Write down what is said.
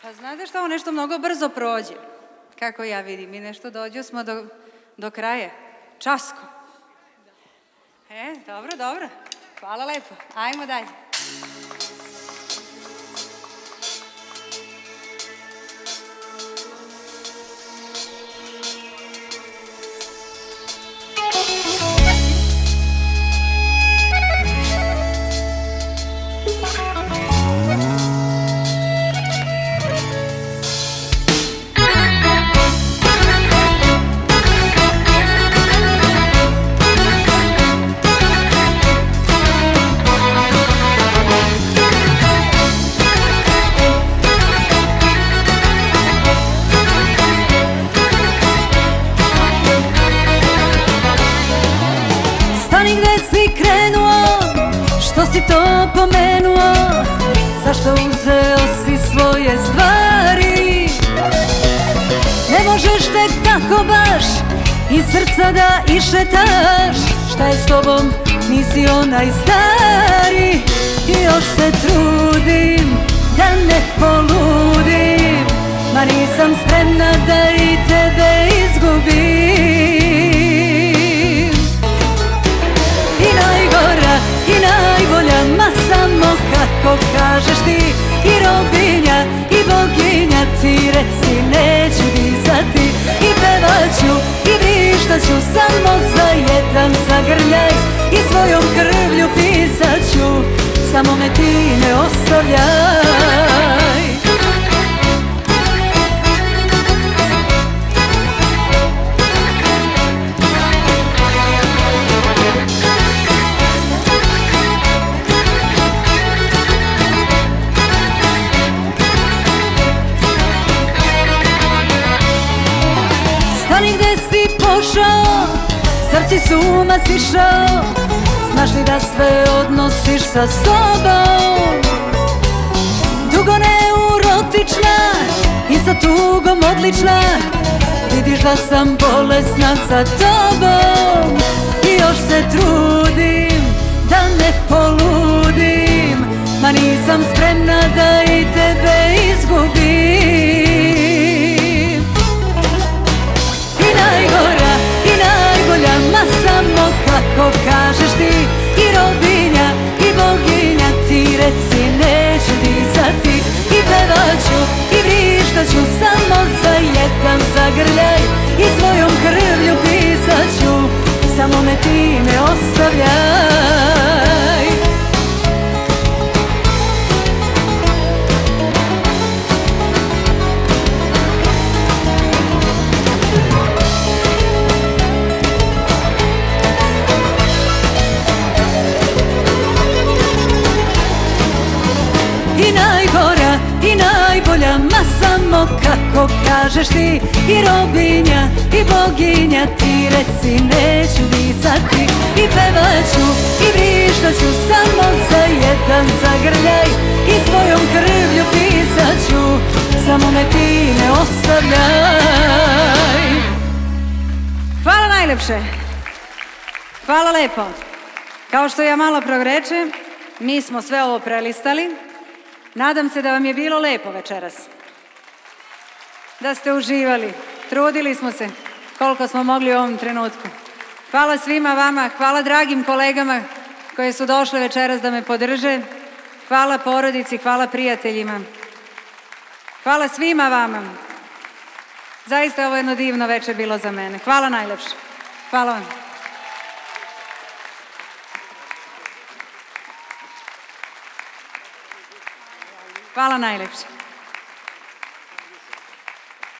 Pa znate šta, ovo nešto mnogo brzo prođe, kako ja vidim. Mi nešto dođo smo do kraja. Časko. Dobro, dobro. Hvala lepo. Ajmo dalje. Što si to pomenuo, zašto uzeo si svoje stvari? Ne možeš tek tako baš iz srca da išetaš. Šta je s tobom, nisi onaj stari. I još se trudim da ne poludim, ma nisam spremna da i tebe izgubim. I najgora i najbolja, ma samo kako kažeš ti. I robinja i boginja, ti reci neću dizati. I pevaću i vrištaću samo za jedan zagrljaj. I svojom krvlju pisaću, samo me ti ne ostavljaj. Stani gde si pošao, srci s uma sišao. Znaš li da sve odnosiš sa sobom? Dugo neurotična i sa tugom odlična. Vidiš da sam bolesna za tobom. I još se trudim da ne poludim, ma nisam spremna da i tebe izgubim. I najgora i najbolja, ma samo kako kažeš ti. I robinja i boginja, ti reci neću dizati. I pevaću i vrištaću samo za jedan zagrljaj. I svojom krvlju pisaću, samo me ti ne ostavljaj. I najgora i najbolja, ma samo kako kažeš ti. I robinja i boginja, ti reci neću dizati. I pevaću i vrištaću samo za jedan zagrljaj. I svojom krvlju pisaću, samo me ti ne ostavljaj. Hvala najlepše. Hvala lepo. Kao što ja malo progrečem, mi smo sve ovo prelistali. Nadam se da vam je bilo lepo večeras, da ste uživali. Trudili smo se koliko smo mogli u ovom trenutku. Hvala svima vama, hvala dragim kolegama koji su došle večeras da me podrže. Hvala porodici, hvala prijateljima. Hvala svima vama. Zaista ovo je jedno divno večer bilo za mene. Hvala najlepše. Hvala vam. Hvala najlepše.